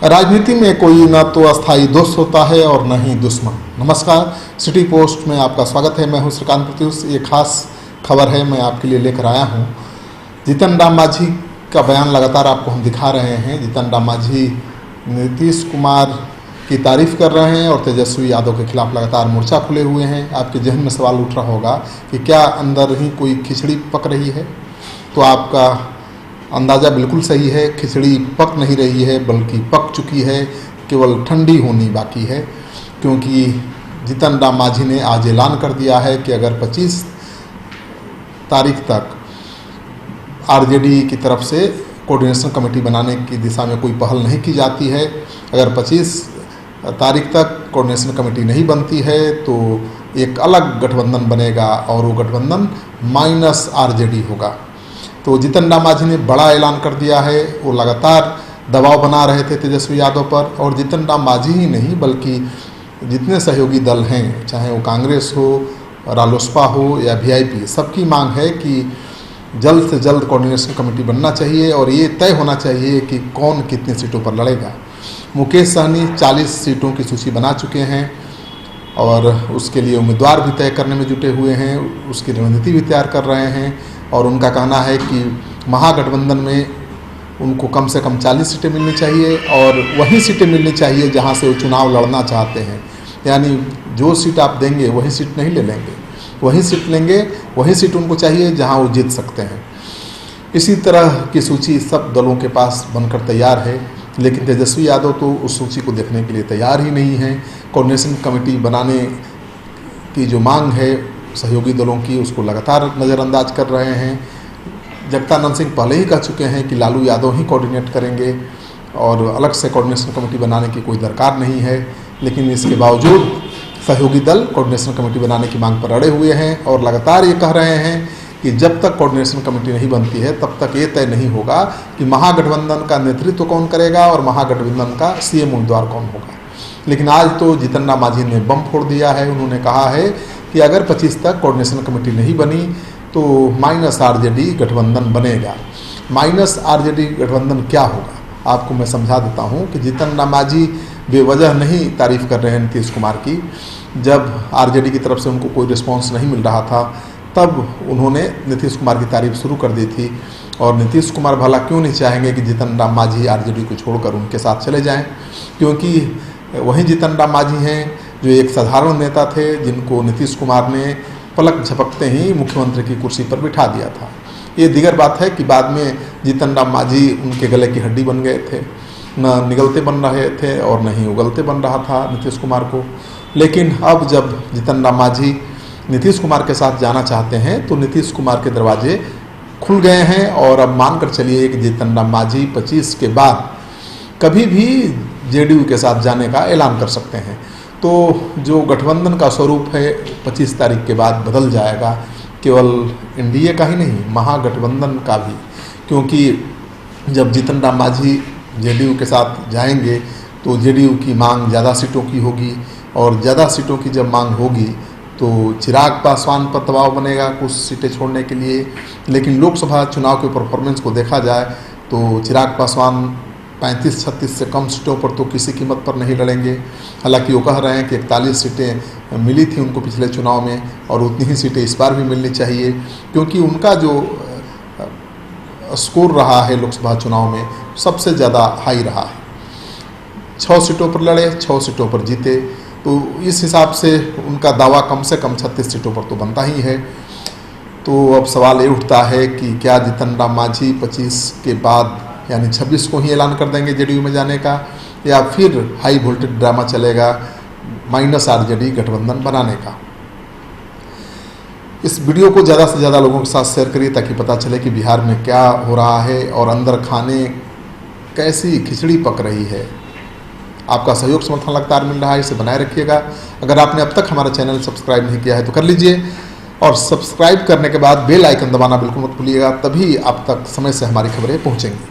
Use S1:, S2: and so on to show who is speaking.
S1: राजनीति में कोई ना तो अस्थायी दोस्त होता है और न ही दुश्मन। नमस्कार, सिटी पोस्ट में आपका स्वागत है। मैं हूं श्रीकांत प्रत्युष। ये खास खबर है मैं आपके लिए लेकर आया हूं। जीतन राम मांझी का बयान लगातार आपको हम दिखा रहे हैं। जीतन राम मांझी नीतीश कुमार की तारीफ कर रहे हैं और तेजस्वी यादव के खिलाफ लगातार मोर्चा खुले हुए हैं। आपके जहन में सवाल उठ रहा होगा कि क्या अंदर ही कोई खिचड़ी पक रही है? तो आपका अंदाज़ा बिल्कुल सही है। खिचड़ी पक नहीं रही है बल्कि पक चुकी है, केवल ठंडी होनी बाकी है। क्योंकि जीतन राम मांझी ने आज ऐलान कर दिया है कि अगर 25 तारीख तक आरजेडी की तरफ से कोऑर्डिनेशन कमेटी बनाने की दिशा में कोई पहल नहीं की जाती है, अगर 25 तारीख तक कोऑर्डिनेशन कमेटी नहीं बनती है तो एक अलग गठबंधन बनेगा और वो गठबंधन माइनस आरजेडी होगा। तो जीतन राम मांझी ने बड़ा ऐलान कर दिया है। वो लगातार दबाव बना रहे थे तेजस्वी यादव पर, और जीतन राम मांझी ही नहीं बल्कि जितने सहयोगी दल हैं, चाहे वो कांग्रेस हो, रालोसपा हो या वीआईपी, सबकी मांग है कि जल्द से जल्द कोऑर्डिनेशन कमेटी बनना चाहिए और ये तय होना चाहिए कि कौन कितनी सीटों पर लड़ेगा। मुकेश सहनी 40 सीटों की सूची बना चुके हैं और उसके लिए उम्मीदवार भी तय करने में जुटे हुए हैं, उसकी रणनीति भी तैयार कर रहे हैं। और उनका कहना है कि महागठबंधन में उनको कम से कम 40 सीटें मिलनी चाहिए और वही सीटें मिलनी चाहिए जहां से वो चुनाव लड़ना चाहते हैं। यानी जो सीट आप देंगे वही सीट नहीं ले लेंगे, वही सीट लेंगे, वही सीट उनको चाहिए जहां वो जीत सकते हैं। इसी तरह की सूची सब दलों के पास बनकर तैयार है, लेकिन तेजस्वी यादव तो उस सूची को देखने के लिए तैयार ही नहीं है। कोऑर्डिनेशन कमेटी बनाने की जो मांग है सहयोगी दलों की, उसको लगातार नज़रअंदाज कर रहे हैं। जगदानंद सिंह पहले ही कह चुके हैं कि लालू यादव ही कोऑर्डिनेट करेंगे और अलग से कोऑर्डिनेशन कमेटी बनाने की कोई दरकार नहीं है। लेकिन इसके बावजूद सहयोगी दल कोऑर्डिनेशन कमेटी बनाने की मांग पर अड़े हुए हैं और लगातार ये कह रहे हैं कि जब तक कोऑर्डिनेशन कमेटी नहीं बनती है तब तक ये तय नहीं होगा कि महागठबंधन का नेतृत्व कौन करेगा और महागठबंधन का सीएम उम्मीदवार कौन होगा। लेकिन आज तो जीतन राम मांझी ने बम फोड़ दिया है। उन्होंने कहा है कि अगर 25 तक कोऑर्डिनेशन कमेटी नहीं बनी तो माइनस आरजेडी गठबंधन बनेगा। माइनस आरजेडी गठबंधन क्या होगा आपको मैं समझा देता हूं कि जीतन राम मांझी बेवजह नहीं तारीफ कर रहे हैं नीतीश कुमार की। जब आरजेडी की तरफ से उनको कोई रिस्पॉन्स नहीं मिल रहा था तब उन्होंने नीतीश कुमार की तारीफ शुरू कर दी थी। और नीतीश कुमार भला क्यों नहीं चाहेंगे कि जीतन राम मांझी आरजेडी को छोड़कर उनके साथ चले जाएं, क्योंकि वही जीतन राम मांझी हैं जो एक साधारण नेता थे जिनको नीतीश कुमार ने पलक झपकते ही मुख्यमंत्री की कुर्सी पर बिठा दिया था। ये दीगर बात है कि बाद में जीतन राम मांझी उनके गले की हड्डी बन गए थे, न निगलते बन रहे थे और न ही उगलते बन रहा था नीतीश कुमार को। लेकिन अब जब जीतन राम मांझी नीतीश कुमार के साथ जाना चाहते हैं तो नीतीश कुमार के दरवाजे खुल गए हैं और अब मानकर चलिए कि जीतन राम मांझी 25 के बाद कभी भी जेडीयू के साथ जाने का ऐलान कर सकते हैं। तो जो गठबंधन का स्वरूप है 25 तारीख के बाद बदल जाएगा, केवल एनडीए का ही नहीं महागठबंधन का भी। क्योंकि जब जीतन राम मांझी जेडीयू के साथ जाएंगे तो जेडीयू की मांग ज़्यादा सीटों की होगी और ज़्यादा सीटों की जब मांग होगी तो चिराग पासवान पर दबाव बनेगा कुछ सीटें छोड़ने के लिए। लेकिन लोकसभा चुनाव के परफॉर्मेंस को देखा जाए तो चिराग पासवान 35-36 से कम सीटों पर तो किसी कीमत पर नहीं लड़ेंगे। हालांकि वो कह रहे हैं कि 41 सीटें मिली थी उनको पिछले चुनाव में और उतनी ही सीटें इस बार भी मिलनी चाहिए, क्योंकि उनका जो स्कोर रहा है लोकसभा चुनाव में सबसे ज़्यादा हाई रहा है। 6 सीटों पर लड़े, 6 सीटों पर जीते। तो इस हिसाब से उनका दावा कम से कम 36 सीटों पर तो बनता ही है। तो अब सवाल ये उठता है कि क्या जीतन राम मांझी 25 के बाद यानी 26 को ही ऐलान कर देंगे जेडीयू में जाने का, या फिर हाई वोल्टेज ड्रामा चलेगा माइनस आरजेडी गठबंधन बनाने का। इस वीडियो को ज़्यादा से ज़्यादा लोगों के साथ शेयर करिए ताकि पता चले कि बिहार में क्या हो रहा है और अंदर खाने कैसी खिचड़ी पक रही है। आपका सहयोग समर्थन लगातार मिल रहा है, इसे बनाए रखिएगा। अगर आपने अब तक हमारा चैनल सब्सक्राइब नहीं किया है तो कर लीजिए और सब्सक्राइब करने के बाद बेल आइकन दबाना बिल्कुल मत भूलिएगा, तभी आप तक समय से हमारी खबरें पहुँचेंगी।